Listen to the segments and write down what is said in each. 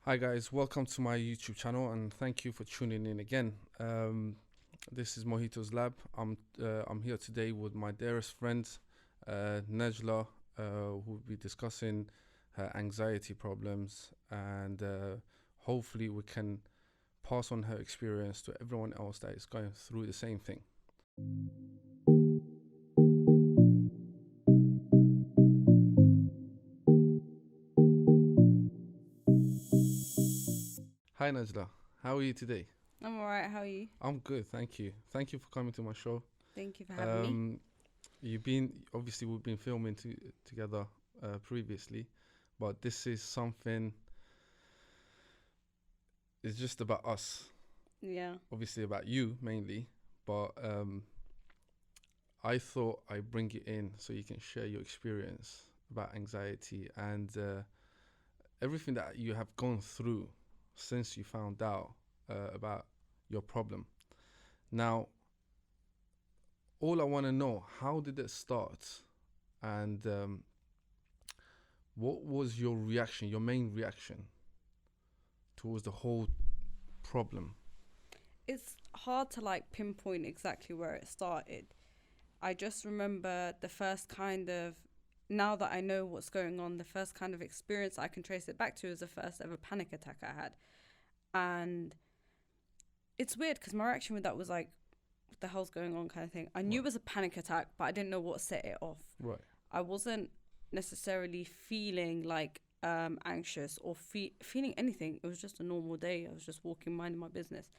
Hi guys, welcome to my YouTube channel and thank you for tuning in again. This is Mojito's Lab. I'm here today with my dearest friend, Negla, who will be discussing her anxiety problems and hopefully we can pass on her experience to everyone else that is going through the same thing. Hi Najla, how are you today? I'm alright, how are you? I'm good, thank you. Thank you for coming to my show. Thank you for having me. You've been obviously we've been filming together previously, but this is something. It's just about us, Yeah. obviously about you mainly, but I thought I'd bring it in so you can share your experience about anxiety and everything that you have gone through since you found out about your problem. Now, all I want to know, how did it start, and what was your reaction, your main reaction towards the whole problem? It's hard to pinpoint exactly where it started. I just remember the first kind of, now that I know what's going on, the first kind of experience I can trace it back to is the first ever panic attack I had. And it's weird because my reaction with that was like, what the hell's going on kind of thing. I knew Right. it was a panic attack, but I didn't know what set it off. Right. I wasn't necessarily feeling anxious or feeling anything. It was just a normal day. I was just walking, minding my business.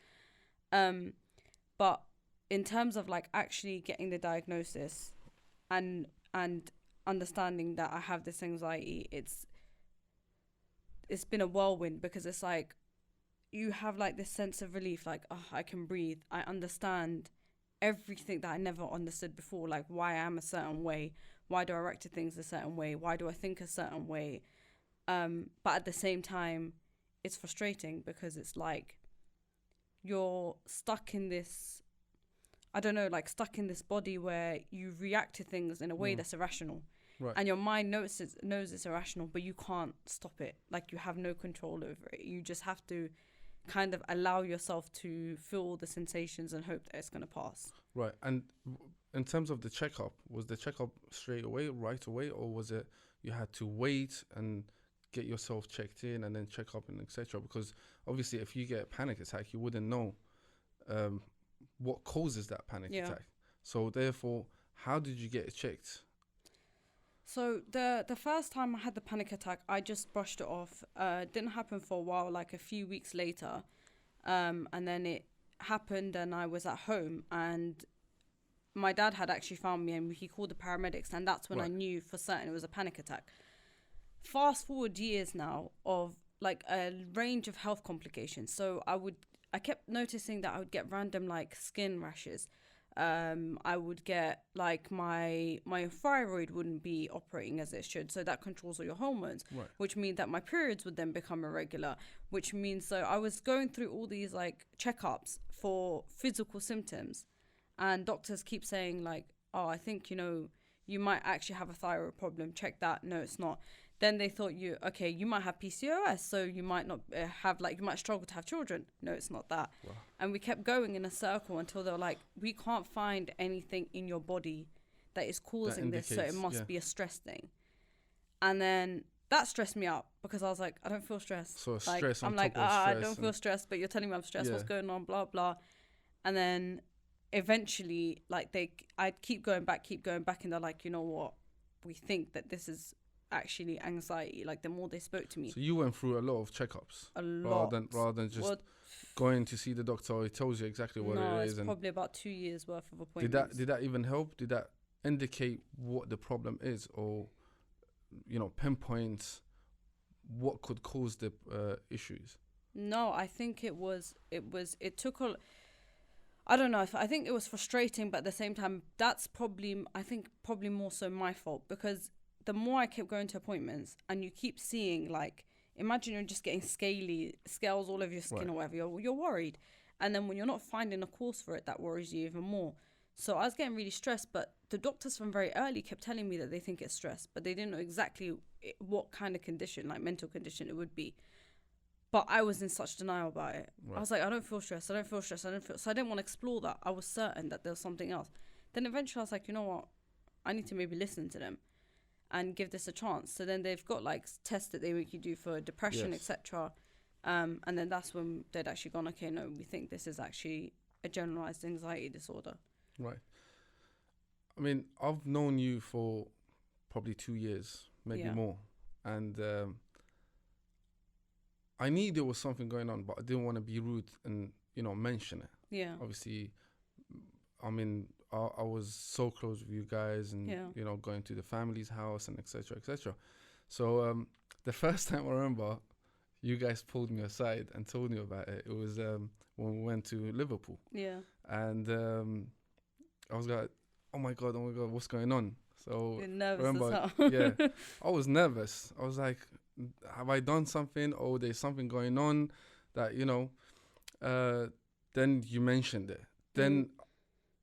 But in terms of actually getting the diagnosis and understanding that I have this anxiety, it's been a whirlwind because it's like you have this sense of relief, oh, I can breathe. I understand everything that I never understood before, like why I am a certain way, why do I react to things a certain way, why do I think a certain way. But at the same time, it's frustrating because it's like you're stuck in this, I don't know, stuck in this body where you react to things in a way that's irrational. Right. And your mind knows it's irrational, but you can't stop it. Like, you have no control over it. You just have to kind of allow yourself to feel the sensations and hope that it's going to pass. Right. And in terms of the checkup, was the checkup straight away, right away, or was it you had to wait and get yourself checked in and then check up and etc.? Because obviously, if you get a panic attack, you wouldn't know what causes that panic attack. So therefore, how did you get it checked? So the first time I had the panic attack, I just brushed it off. It didn't happen for a while, like a few weeks later. And then it happened and I was at home and my dad had actually found me and he called the paramedics, and that's when I knew for certain it was a panic attack. Fast forward years now of a range of health complications. So I kept noticing that I would get random skin rashes. I would get my thyroid wouldn't be operating as it should, so that controls all your hormones, which means that my periods would then become irregular, which means so I was going through all these checkups for physical symptoms, and doctors keep saying oh, I think you might actually have a thyroid problem, check that. No, it's not. Then they thought you might have PCOS, so you might not have you might struggle to have children. No, it's not that. Wow. And we kept going in a circle until they were like, we can't find anything in your body that is causing this, so it must be a stress thing. And then that stressed me out because I was like, I don't feel stressed. So stress on I'm top of I stress don't feel stressed, but you're telling me I'm stressed. What's going on? Blah blah. And then eventually, I'd keep going back, and they're like, you know what? We think that this is actually anxiety. The more they spoke to me. So you went through a lot of checkups, A lot. rather than just going to see the doctor. Or he tells you exactly what it is. It's probably about 2 years worth of Did appointments. that even help? Did that indicate what the problem is, or pinpoint what could cause the issues? No, I think it took a, I don't know. I think it was frustrating, but at the same time, that's probably, I think, probably more so my fault, because the more I kept going to appointments and you keep seeing, imagine you're just getting scales all over your skin or whatever, you're worried. And then when you're not finding a cause for it, that worries you even more. So I was getting really stressed, but the doctors from very early kept telling me that they think it's stress, but they didn't know exactly what kind of condition, mental condition it would be. But I was in such denial about it. Right. I was like, I don't feel stressed. I don't feel stressed. So I didn't want to explore that. I was certain that there was something else. Then eventually I was like, you know what? I need to maybe listen to them and give this a chance. So then they've got like tests that they make you do for depression, Yes. etc. And then that's when they'd actually gone, okay, no, we think this is actually a generalized anxiety disorder. Right. I mean, I've known you for probably 2 years, maybe Yeah. more. And I knew there was something going on, but I didn't want to be rude and, mention it. Yeah. Obviously, I mean, I was so close with you guys and, Yeah. going to the family's house and et cetera, et cetera. So the first time I remember you guys pulled me aside and told me about it, it was when we went to Liverpool. Yeah. And I was like, oh my God, what's going on? So You're nervous remember, as hell. yeah, I was nervous. I was like, have I done something, or there's something going on that, then you mentioned it. Then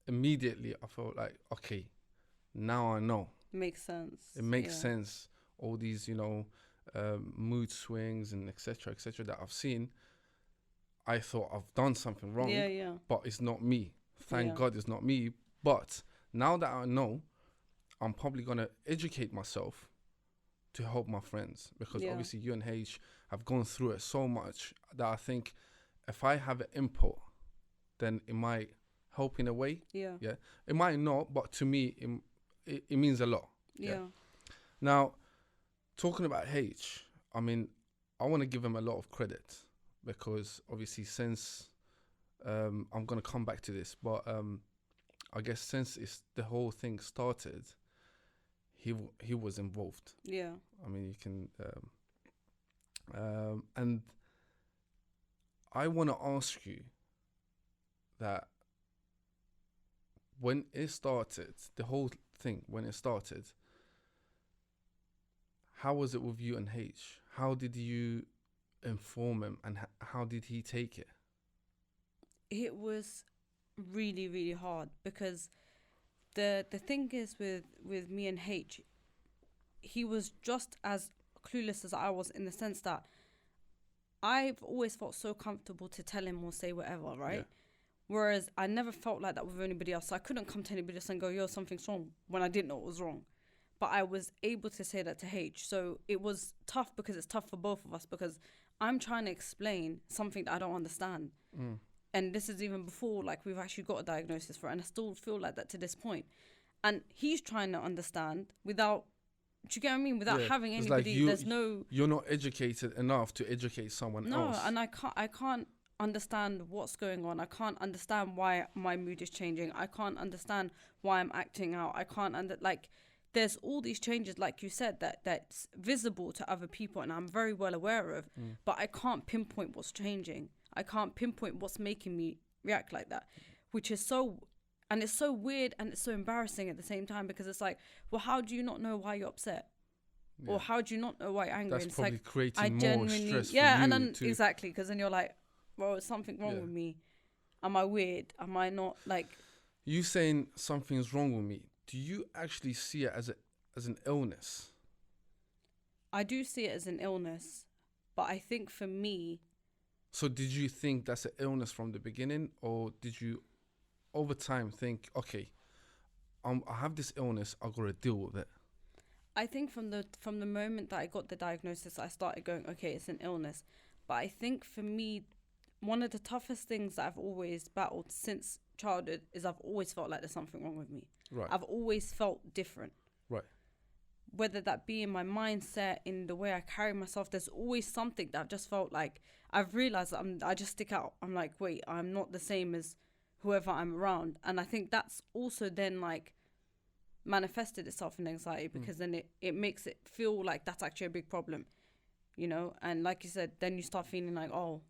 immediately I felt like, okay, now I know. Makes sense. It makes sense. All these, mood swings and et cetera, that I've seen. I thought I've done something wrong, Yeah. but it's not me. Thank Yeah. God it's not me. But now that I know, I'm probably going to educate myself to help my friends, because obviously you and H have gone through it so much that I think if I have an input, then it might help in a way. Yeah. Yeah. It might not, but to me, it means a lot. Yeah. Now, talking about H, I mean, I want to give him a lot of credit, because obviously since, I'm going to come back to this, but I guess since the whole thing started, he was involved. Yeah. I mean, you can, and I want to ask you that when it started, the whole thing, when it started, how was it with you and H? How did you inform him, and how did he take it? It was really, really hard, because the thing is with me and H, he was just as clueless as I was, in the sense that I've always felt so comfortable to tell him or say whatever, right? Yeah. Whereas I never felt like that with anybody else. So I couldn't come to anybody else and go, yo, something's wrong, when I didn't know what was wrong. But I was able to say that to H. So it was tough, because it's tough for both of us, because I'm trying to explain something that I don't understand. And this is even before, like, we've actually got a diagnosis for it. And I still feel like that to this point. And he's trying to understand without, do you get what I mean? Without having It's anybody, like you're not educated enough to educate someone else. No, and I can't understand what's going on. I can't understand why my mood is changing. I can't understand why I'm acting out. I can't there's all these changes, like you said, that's visible to other people, and I'm very well aware of, but I can't pinpoint what's changing. I can't pinpoint what's making me react like that, which is and it's so weird, and it's so embarrassing at the same time, because it's like, well, how do you not know why you're upset? Yeah. Or how do you not know why you're angry? That's and it's probably like, creating more stress for and you then to- exactly, because then you're like, well, there's something wrong with me. Am I weird? Am I not, like... You saying something's wrong with me, do you actually see it as an illness? I do see it as an illness, but I think for me... So did you think that's an illness from the beginning, or did you over time think, okay, I have this illness, I've got to deal with it? I think from the moment that I got the diagnosis, I started going, okay, it's an illness. But I think for me, one of the toughest things that I've always battled since childhood is I've always felt like there's something wrong with me. Right. I've always felt different. Right. Whether that be in my mindset, in the way I carry myself, there's always something that I've just felt like, I've realised that I just stick out. I'm like, wait, I'm not the same as whoever I'm around. And I think that's also then like manifested itself in anxiety, because then it makes it feel like that's actually a big problem, you know? And like you said, then you start feeling like, oh,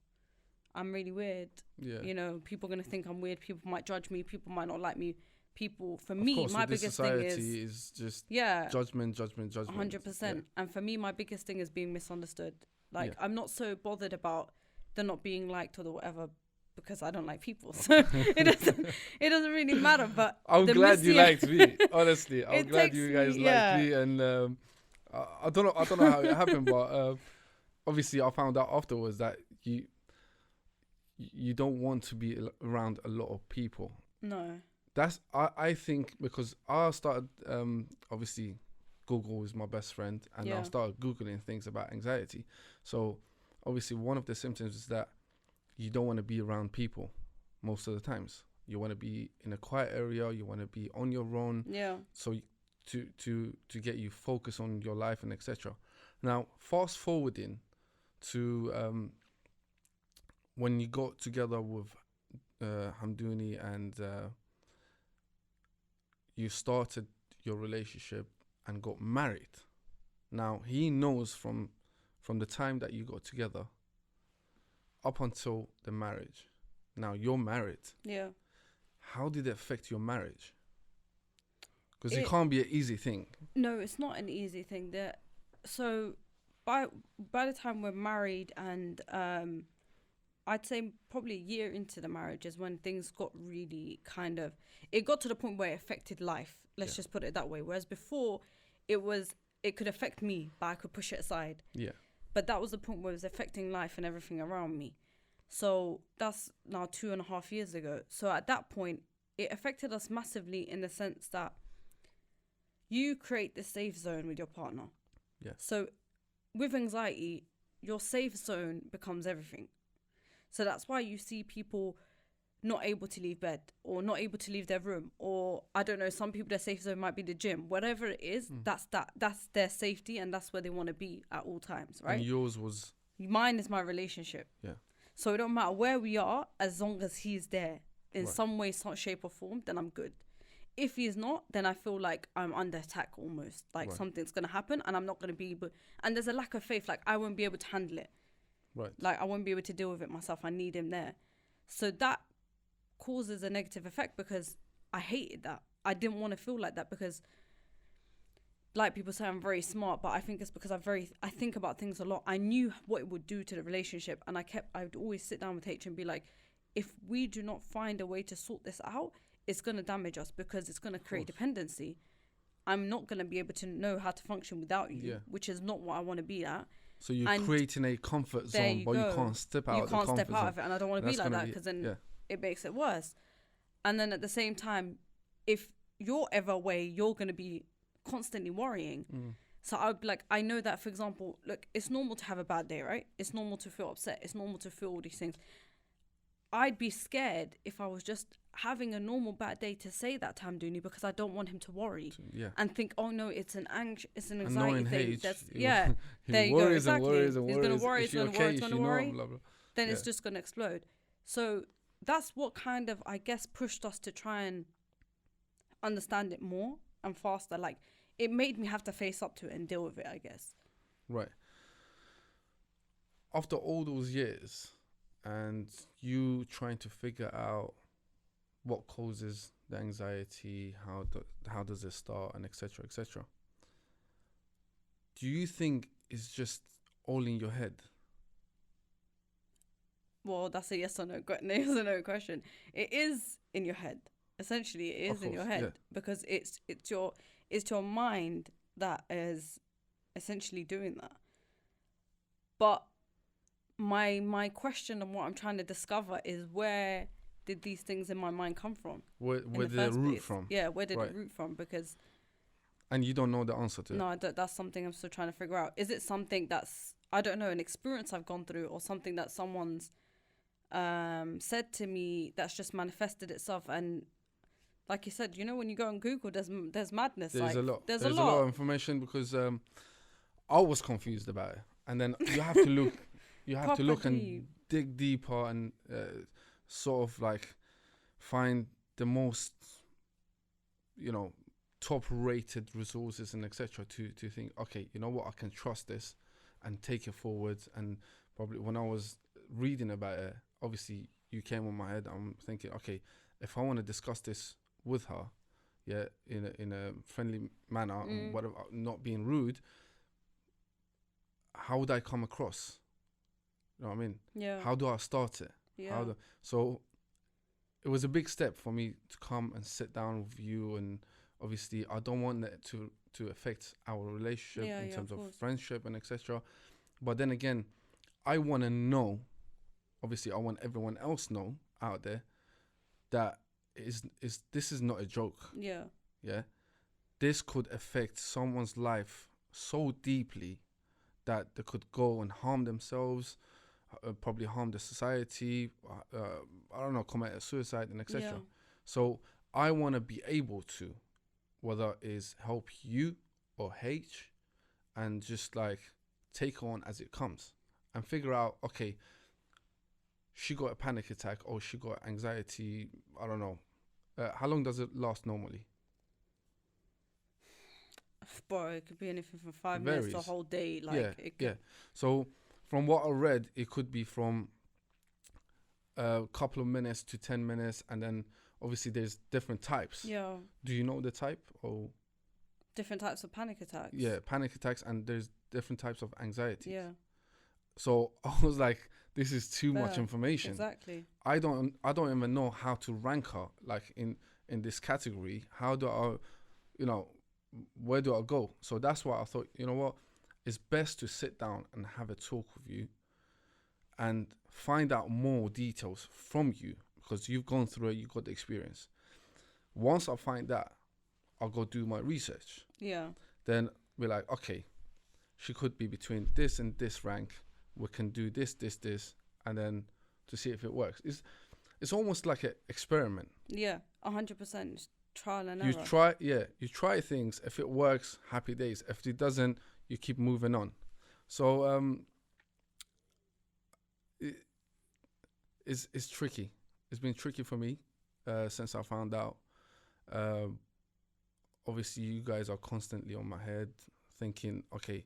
I'm really weird. Yeah. You know, people are going to think I'm weird. People might judge me. People might not like me. People, for Of me, course, my with this biggest thing society is just judgment. 100%. Yeah. And for me, my biggest thing is being misunderstood. Like, Yeah. I'm not so bothered about the not being liked or the whatever, because I don't like people. So it doesn't really matter. But I'm glad you liked me. Honestly, I'm It glad takes you guys me- liked yeah. me, and I don't know how it happened, but obviously I found out afterwards that you you don't want to be around a lot of people. No. That's I think because I started obviously Google is my best friend, and I Yeah. started googling things about anxiety. So obviously one of the symptoms is that you don't want to be around people most of the times. You want to be in a quiet area. You want to be on your own. Yeah. So to get you focus on your life and etc. Now fast forwarding to when you got together with Hamdouni and you started your relationship and got married. Now he knows from the time that you got together up until the marriage. Now you're married. Yeah. How did it affect your marriage? Because it It can't be an easy thing. No, it's not an easy thing. That so by the time we're married, and I'd say probably a year into the marriage is when things got really kind of, it got to the point where it affected life. Let's Yeah. just put it that way. Whereas before, it could affect me, but I could push it aside. Yeah. But that was the point where it was affecting life and everything around me. So that's now 2.5 years ago. So at that point, it affected us massively in the sense that you create this safe zone with your partner. Yeah. So with anxiety, your safe zone becomes everything. So that's why you see people not able to leave bed or not able to leave their room, or I don't know, some people their safe zone might be the gym. Whatever it is, that's their safety, and that's where they want to be at all times, right? And yours was Mine is my relationship. Yeah. So it don't matter where we are, as long as he's there in Right. some way, some shape or form, then I'm good. If he's not, then I feel like I'm under attack almost. Like Right. something's gonna happen and I'm not gonna be able, and there's a lack of faith, like I won't be able to handle it. right. Like I won't be able to deal with it myself. I need him there. So that causes a negative effect because I hated that. I didn't want to feel like that because, like people say, I'm very smart, but I think it's because I think about things a lot. I knew what it would do to the relationship, and I would always sit down with H and be like, if we do not find a way to sort this out, it's going to damage us because it's going to create dependency. I'm not going to be able to know how to function without you, Yeah. which is not what I want to be at. So you're And creating a comfort there zone, you but you go. can't step out You of the can't comfort step out zone. of it, and I don't want to be That's like gonna that be- because then yeah. it makes it worse. And then at the same time, if you're ever away, you're going to be constantly worrying. So I would be like, I know that, for example, look, it's normal to have a bad day, right? It's normal to feel upset. It's normal to feel all these things. I'd be scared if I was just having a normal bad day to say that to Hamdouni because I don't want him to worry Yeah. and think, oh no, it's an anxiety Knowing thing. H, That's he- yeah. he There you go. worries and Exactly. worries and He's gonna worries. worry. Is He's she gonna okay? worry. Is He's she gonna not? worry. Blah, blah. Then Yeah. it's just gonna explode. So that's what kind of, I guess, pushed us to try and understand it more and faster. Like it made me have to face up to it and deal with it, I guess. Right. After all those years and you trying to figure out what causes the anxiety, how does it start, and etc., etc., do you think it's just all in your head? Well, that's a yes or no question. It is in your head. Essentially, it is Of in your course, head yeah. because it's your mind that is essentially doing that. But my question and what I'm trying to discover is, where did these things in my mind come from? Where in did the it first root place? from? Yeah, where did Right. it root from? Because And you don't know the answer to it. no, that's something I'm still trying to figure out. Is it something that's, I don't know, an experience I've gone through, or something that someone's said to me that's just manifested itself? And like you said, when you go on Google, there's madness. There's like, a lot. There's a a lot lot. of information because I was confused about it, and then you have to look. You have to Proper look and deep. dig deeper and sort of like find the most, top-rated resources and etc. To think, okay, you know what, I can trust this and take it forward. And probably when I was reading about it, obviously you came on my head. I'm thinking, okay, if I want to discuss this with her, yeah, in a friendly manner, and whatever, not being rude, how would I come across? You know what I mean? Yeah. How do I start it? Yeah. So it was a big step for me to come and sit down with you, and obviously I don't want that to affect our relationship in terms of course. friendship and etc. But then again, I want to know obviously I want everyone else know out there that this is not a joke. Yeah. Yeah, this could affect someone's life so deeply that they could go and harm themselves, probably harm the society. I don't know, commit a suicide and etc. Yeah. So I want to be able to, whether it's help you or H, and just like take on as it comes and figure out, okay, she got a panic attack or she got anxiety. I don't know. How long does it last normally? Bro, it could be anything from It 5 minutes to a varies. whole day. Like, Yeah, it could, yeah. So from what I read, it could be from a couple of minutes to 10 minutes, and then obviously there's different types. yeah, Do you know the type? Or different types of panic attacks. yeah, panic attacks, and there's different types of anxiety. Yeah, So I was like, this is too much Yeah, information. exactly. I don't even know how to rank her like in this category. How do I, you know, where do I go? So that's why I thought, you know what, it's best to sit down and have a talk with you and find out more details from you, because you've gone through it, you've got the experience. Once I find that, I'll go do my research. Yeah, Then we're like, okay, she could be between this and this rank. We can do this, and then to see if it works. It's almost like an experiment. yeah, 100% trial and You error. you try things. If it works, happy days. If it doesn't, you keep moving on. So it's tricky. It's been tricky for me since I found out. Obviously, you guys are constantly on my head, thinking, okay,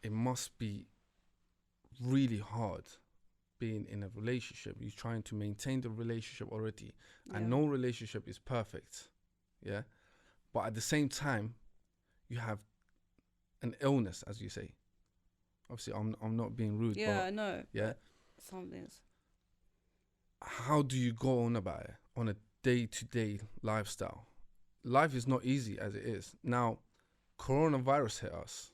it must be really hard being in a relationship. You're trying to maintain the relationship already, and no relationship is perfect. Yeah, but at the same time, you have an illness, as you say. Obviously, I'm not being rude. Yeah, but I know. yeah, Something's. how do you go on about it on a day-to-day lifestyle? Life is not easy as it is now. Coronavirus hit us.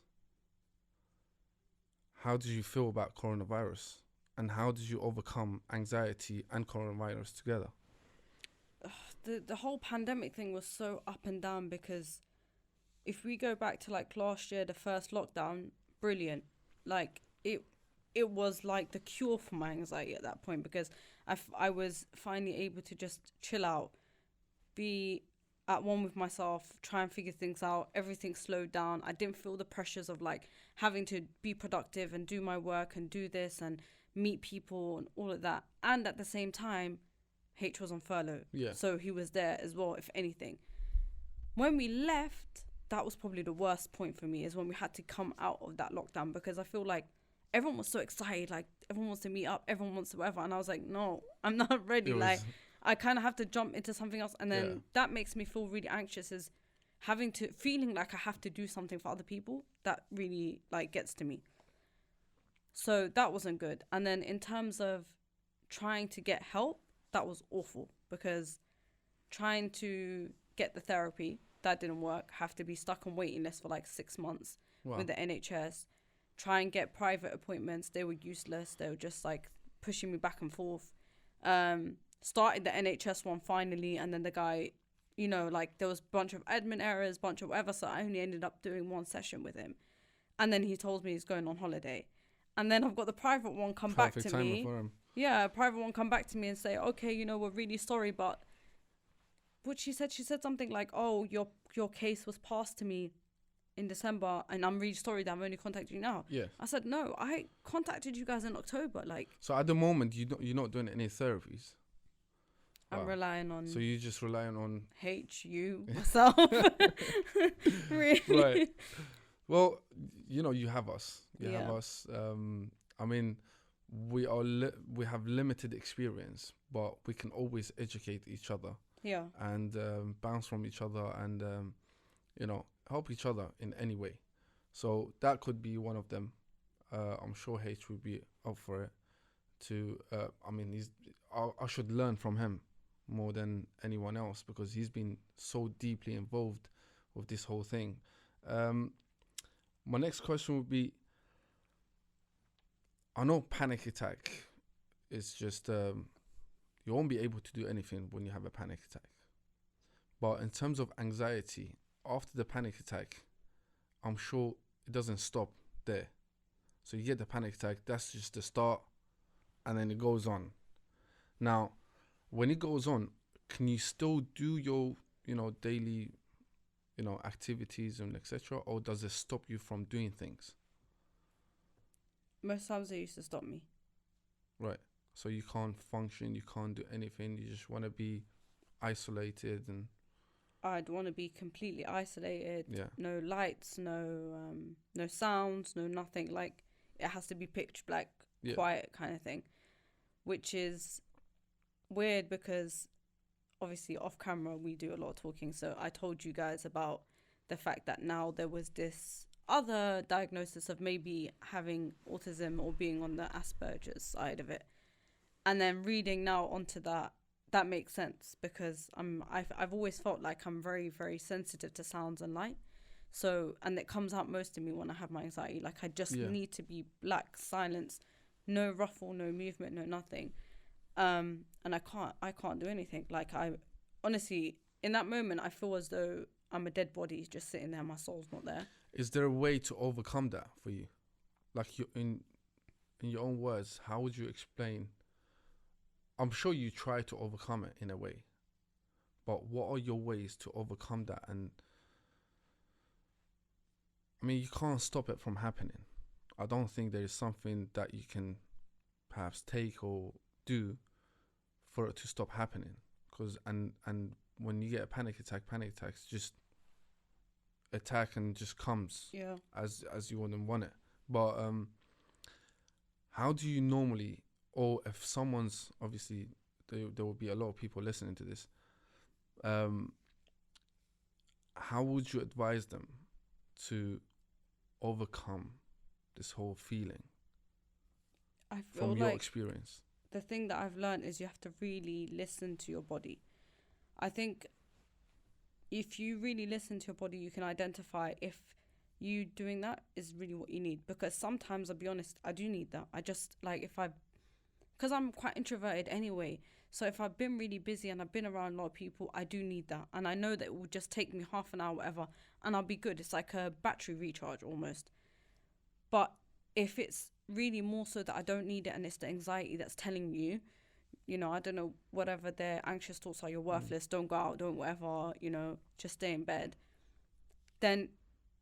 How did you feel about coronavirus, and how did you overcome anxiety and coronavirus together? The whole pandemic thing was so up and down, because if we go back to like last year, the first lockdown, brilliant. Like it was like the cure for my anxiety at that point, because I was finally able to just chill out, be at one with myself, try and figure things out. Everything slowed down. I didn't feel the pressures of like having to be productive and do my work and do this and meet people and all of that. And at the same time, H was on furlough. Yeah. So he was there as well, if anything. When we left, that was probably the worst point for me, is when we had to come out of that lockdown, because I feel like everyone was so excited, like everyone wants to meet up, everyone wants to whatever, and I was like, no, I'm not ready. Like I kind of have to jump into something else, and then that makes me feel really anxious, is feeling like I have to do something for other people. That really like gets to me. So that wasn't good. And then in terms of trying to get help, that was awful, because trying to get the therapy, that didn't work. Have to be stuck on waiting list for like 6 months with the NHS. Try and get private appointments, they were useless. They were just like pushing me back and forth. Started the NHS one finally, and then the guy, like there was a bunch of admin errors, bunch of whatever, so I only ended up doing one session with him. And then he told me he's going on holiday. And then I've got the private one come back to me. For him. Yeah, a private one come back to me and say, okay, we're really sorry, but what she said something like, oh, your case was passed to me in December, and I'm really sorry that I'm only contacting you now. Yeah. I said, no, I contacted you guys in October. Like, So at the moment, you're not doing any therapies. I'm relying on. So you're just relying on you, myself. Really? Right. Well, you have us. You have Yeah. us. I mean, we have limited experience, but we can always educate each other Yeah. and bounce from each other, and help each other in any way. So that could be one of them. I'm sure H would be up for it. I should learn from him more than anyone else, because he's been so deeply involved with this whole thing. My next question would be, I know panic attack it's just you won't be able to do anything when you have a panic attack. But in terms of anxiety, after the panic attack, I'm sure it doesn't stop there. So you get the panic attack, that's just the start, and then it goes on. Now, when it goes on, can you still do your, daily, activities and etc., or does it stop you from doing things? Most times they used to stop me. Right. So you can't function, you can't do anything, you just want to be isolated and... I'd want to be completely isolated. Yeah. No lights, no sounds, no nothing. Like, it has to be pitch black, quiet kind of thing, which is weird because obviously off camera we do a lot of talking. So I told you guys about the fact that now there was this other diagnosis of maybe having autism or being on the Asperger's side of it, and then reading now onto that makes sense because I've always felt like I'm very, very sensitive to sounds and light. So, and it comes out most in me when I have my anxiety. Like, I just need to be black, silence, no ruffle, no movement, no nothing. And I can't do anything. Like, I honestly, in that moment, I feel as though I'm a dead body just sitting there. My soul's not there. Is there a way to overcome that for you? Like, in your own words, how would you explain? I'm sure you try to overcome it in a way, but what are your ways to overcome that? And I mean, you can't stop it from happening. I don't think there is something that you can perhaps take or do for it to stop happening. Because and when you get a panic attacks just attack and just comes as you wouldn't want it. But how do you normally, or if someone's, obviously there will be a lot of people listening to this, how would you advise them to overcome this whole feeling I feel from like your experience? The thing that I've learned is you have to really listen to your body. I think if you really listen to your body, you can identify if you doing that is really what you need. Because sometimes, I'll be honest, I do need that. I just, like, because I'm quite introverted anyway. So if I've been really busy and I've been around a lot of people, I do need that. And I know that it will just take me half an hour, whatever, and I'll be good. It's like a battery recharge almost. But if it's really more so that I don't need it and it's the anxiety that's telling you, I don't know, whatever their anxious thoughts are, you're worthless, don't go out, don't whatever, just stay in bed, then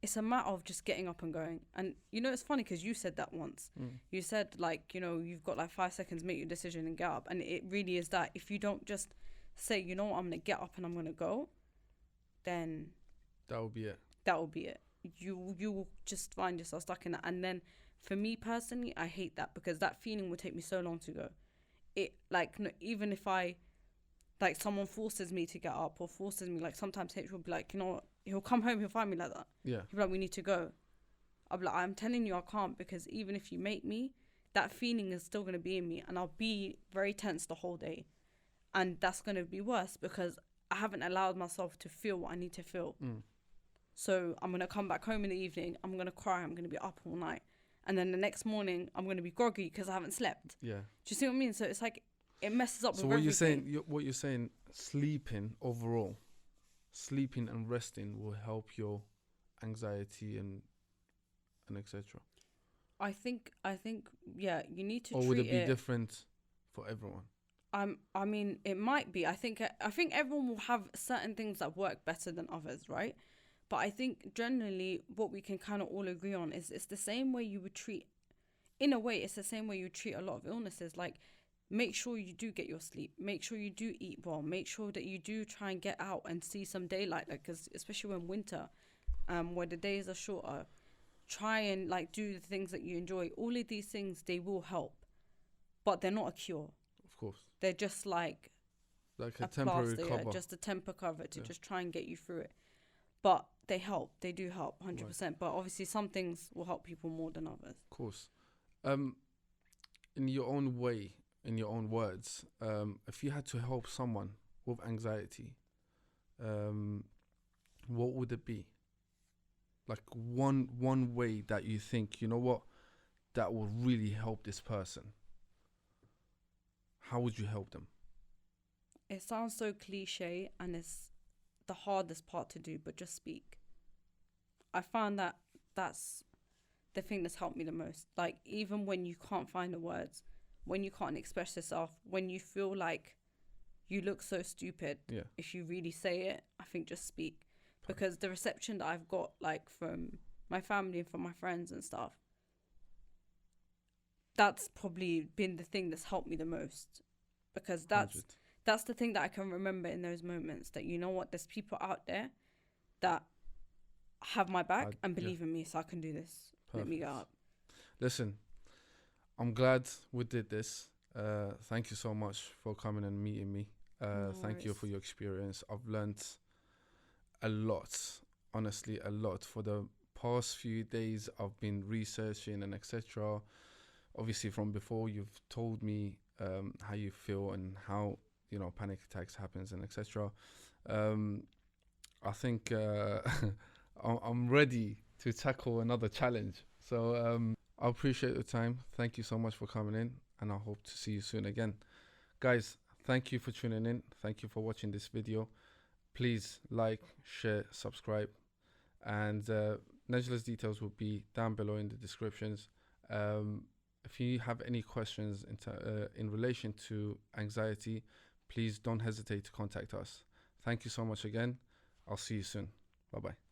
it's a matter of just getting up and going. And, it's funny because you said that once. You said, like, you've got like 5 seconds, make your decision and get up. And it really is that. If you don't just say, I'm going to get up and I'm going to go, then... That will be it. That will be it. You will just find yourself stuck in that. And then for me personally, I hate that because that feeling would take me so long to go. It, like, no, even if someone forces me to get up or forces me, like, sometimes H will be like, he'll come home, he'll find me like that. Yeah. He'll be like, we need to go. I'll be like, I'm telling you I can't, because even if you make me, that feeling is still going to be in me and I'll be very tense the whole day. And that's going to be worse because I haven't allowed myself to feel what I need to feel. So I'm going to come back home in the evening, I'm going to cry, I'm going to be up all night. And then the next morning, I'm going to be groggy because I haven't slept. Yeah. Do you see what I mean? So it's like, it messes up with everything. everything. So what you're saying, sleeping overall, sleeping and resting will help your anxiety and etc. I think, yeah, you need to treat it. Or would it be different for everyone? I mean, it might be. I think everyone will have certain things that work better than others, right? But I think generally what we can kind of all agree on is it's the same way you would treat, in a way, it's the same way you treat a lot of illnesses. Like, make sure you do get your sleep. Make sure you do eat well. Make sure that you do try and get out and see some daylight. Like, 'cause especially when winter, where the days are shorter, try and, like, do the things that you enjoy. All of these things, they will help, but they're not a cure. Of course. They're just like a temporary plaster, cover. yeah, just a temper cover to just try and get you through it. But they help. They do help, 100%. Right. But obviously some things will help people more than others. Of course. In your own way, in your own words, if you had to help someone with anxiety, what would it be? Like one way that you think, that will really help this person. how would you help them? It sounds so cliche and it's the hardest part to do, but just speak. I found that that's the thing that's helped me the most. Like, even when you can't find the words, when you can't express yourself, when you feel like you look so stupid, Yeah. if you really say it, I think just speak. Because the reception that I've got, like, from my family and from my friends and stuff, that's probably been the thing that's helped me the most. Because 100. that's the thing that I can remember in those moments, that, you know what, there's people out there that have my back and believe in me, so I can do this. Let me Perfect. go up. Listen, I'm glad we did this. Thank you so much for coming and meeting me. No Thank you worries. for your experience. I've learned a lot, honestly, a lot. For the past few days, I've been researching and etc. Obviously, from before, you've told me how you feel and how, you know, panic attacks happens and etc. I think I'm ready to tackle another challenge. So I appreciate your time. Thank you so much for coming in, and I hope to see you soon again. Guys, thank you for tuning in. Thank you for watching this video. Please like, share, subscribe, and Nejla's details will be down below in the descriptions. If you have any questions in relation to anxiety, please don't hesitate to contact us. Thank you so much again. I'll see you soon. Bye bye.